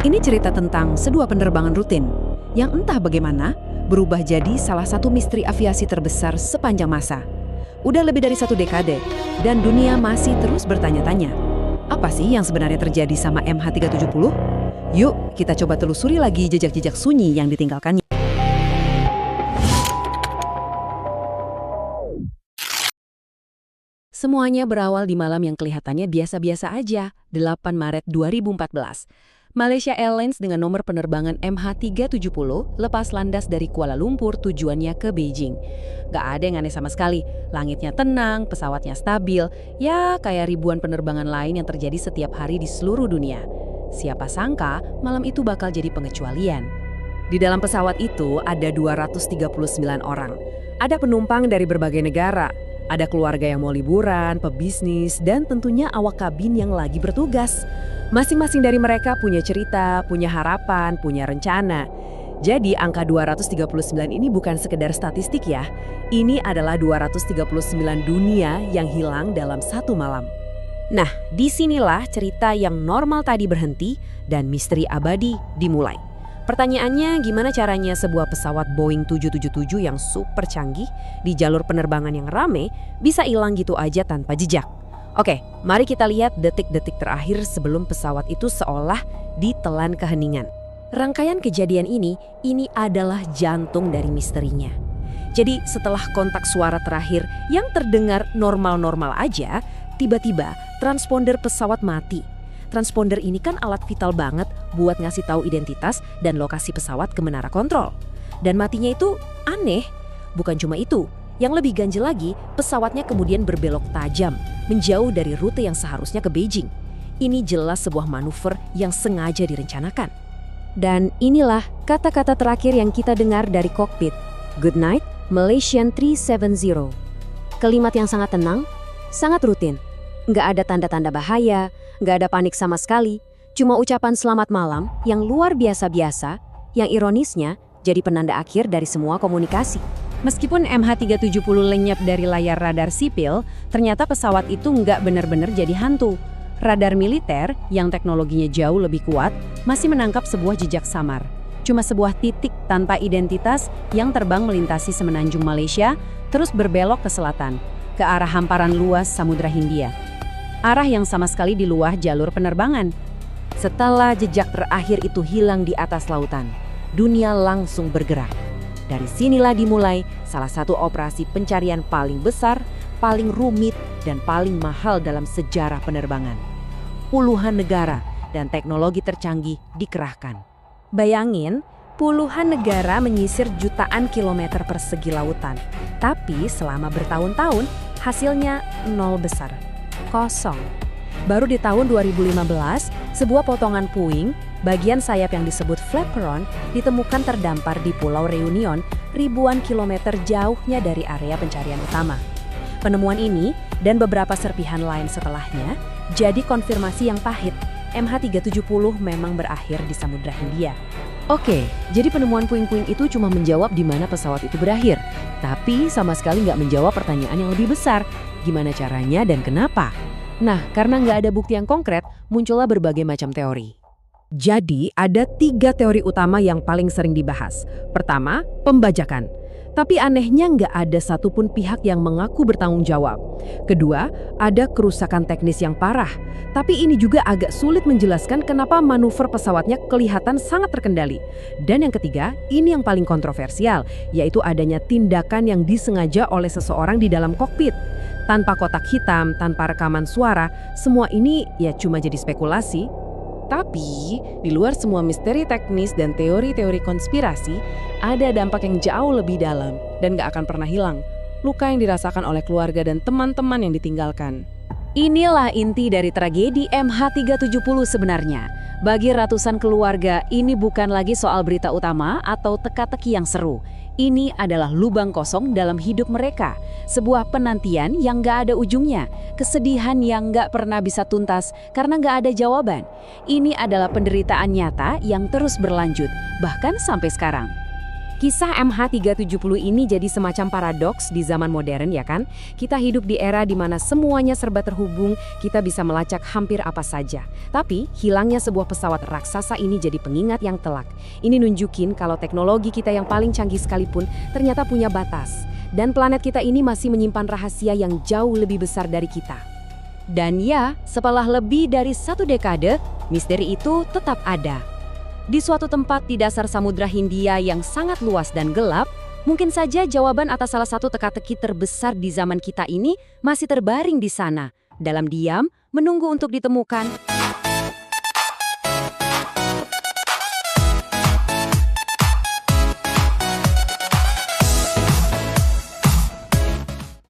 Ini cerita tentang sebuah penerbangan rutin yang entah bagaimana berubah jadi salah satu misteri aviasi terbesar sepanjang masa. Udah lebih dari 1 dekade dan dunia masih terus bertanya-tanya. Apa sih yang sebenarnya terjadi sama MH370? Yuk kita coba telusuri lagi jejak-jejak sunyi yang ditinggalkannya. Semuanya berawal di malam yang kelihatannya biasa-biasa aja, 8 Maret 2014. Malaysia Airlines dengan nomor penerbangan MH370 lepas landas dari Kuala Lumpur tujuannya ke Beijing. Gak ada yang aneh sama sekali, langitnya tenang, pesawatnya stabil, ya kayak ribuan penerbangan lain yang terjadi setiap hari di seluruh dunia. Siapa sangka malam itu bakal jadi pengecualian. Di dalam pesawat itu ada 239 orang. Ada penumpang dari berbagai negara, ada keluarga yang mau liburan, pebisnis, dan tentunya awak kabin yang lagi bertugas. Masing-masing dari mereka punya cerita, punya harapan, punya rencana. Jadi angka 239 ini bukan sekedar statistik ya. Ini adalah 239 dunia yang hilang dalam satu malam. Nah, disinilah cerita yang normal tadi berhenti dan misteri abadi dimulai. Pertanyaannya, gimana caranya sebuah pesawat Boeing 777 yang super canggih di jalur penerbangan yang rame bisa hilang gitu aja tanpa jejak? Oke, mari kita lihat detik-detik terakhir sebelum pesawat itu seolah ditelan keheningan. Rangkaian kejadian ini adalah jantung dari misterinya. Jadi setelah kontak suara terakhir yang terdengar normal-normal aja, tiba-tiba transponder pesawat mati. Transponder ini kan alat vital banget buat ngasih tahu identitas dan lokasi pesawat ke menara kontrol. Dan matinya itu aneh, bukan cuma itu. Yang lebih ganjil lagi, pesawatnya kemudian berbelok tajam, menjauh dari rute yang seharusnya ke Beijing. Ini jelas sebuah manuver yang sengaja direncanakan. Dan inilah kata-kata terakhir yang kita dengar dari kokpit. Good night, Malaysian 370. Kalimat yang sangat tenang, sangat rutin. Nggak ada tanda-tanda bahaya, nggak ada panik sama sekali. Cuma ucapan selamat malam yang luar biasa-biasa, yang ironisnya jadi penanda akhir dari semua komunikasi. Meskipun MH370 lenyap dari layar radar sipil, ternyata pesawat itu nggak benar-benar jadi hantu. Radar militer, yang teknologinya jauh lebih kuat, masih menangkap sebuah jejak samar. Cuma sebuah titik tanpa identitas yang terbang melintasi semenanjung Malaysia, terus berbelok ke selatan, ke arah hamparan luas Samudra Hindia. Arah yang sama sekali di luar jalur penerbangan. Setelah jejak terakhir itu hilang di atas lautan, dunia langsung bergerak. Dari sinilah dimulai salah satu operasi pencarian paling besar, paling rumit, dan paling mahal dalam sejarah penerbangan. Puluhan negara dan teknologi tercanggih dikerahkan. Bayangin, puluhan negara menyisir jutaan kilometer persegi lautan. Tapi selama bertahun-tahun, hasilnya nol besar. Kosong. Baru di tahun 2015, sebuah potongan puing, bagian sayap yang disebut flaperon, ditemukan terdampar di Pulau Reunion, ribuan kilometer jauhnya dari area pencarian utama. Penemuan ini dan beberapa serpihan lain setelahnya jadi konfirmasi yang pahit. MH370 memang berakhir di Samudra Hindia. Oke, jadi penemuan puing-puing itu cuma menjawab di mana pesawat itu berakhir. Tapi sama sekali nggak menjawab pertanyaan yang lebih besar. Gimana caranya dan kenapa? Nah, karena nggak ada bukti yang konkret, muncullah berbagai macam teori. Jadi, ada 3 teori utama yang paling sering dibahas. Pertama, pembajakan. Tapi anehnya nggak ada satupun pihak yang mengaku bertanggung jawab. Kedua, ada kerusakan teknis yang parah. Tapi ini juga agak sulit menjelaskan kenapa manuver pesawatnya kelihatan sangat terkendali. Dan yang ketiga, ini yang paling kontroversial, yaitu adanya tindakan yang disengaja oleh seseorang di dalam kokpit. Tanpa kotak hitam, tanpa rekaman suara, semua ini ya cuma jadi spekulasi. Tapi, di luar semua misteri teknis dan teori-teori konspirasi, ada dampak yang jauh lebih dalam dan gak akan pernah hilang. Luka yang dirasakan oleh keluarga dan teman-teman yang ditinggalkan. Inilah inti dari tragedi MH370 sebenarnya. Bagi ratusan keluarga, ini bukan lagi soal berita utama atau teka-teki yang seru. Ini adalah lubang kosong dalam hidup mereka. Sebuah penantian yang gak ada ujungnya. Kesedihan yang gak pernah bisa tuntas karena gak ada jawaban. Ini adalah penderitaan nyata yang terus berlanjut, bahkan sampai sekarang. Kisah MH370 ini jadi semacam paradoks di zaman modern ya kan? Kita hidup di era di mana semuanya serba terhubung, kita bisa melacak hampir apa saja. Tapi hilangnya sebuah pesawat raksasa ini jadi pengingat yang telak. Ini nunjukin kalau teknologi kita yang paling canggih sekalipun ternyata punya batas. Dan planet kita ini masih menyimpan rahasia yang jauh lebih besar dari kita. Dan ya, setelah lebih dari 1 dekade, misteri itu tetap ada. Di suatu tempat di dasar Samudra Hindia yang sangat luas dan gelap, mungkin saja jawaban atas salah satu teka-teki terbesar di zaman kita ini masih terbaring di sana, dalam diam, menunggu untuk ditemukan.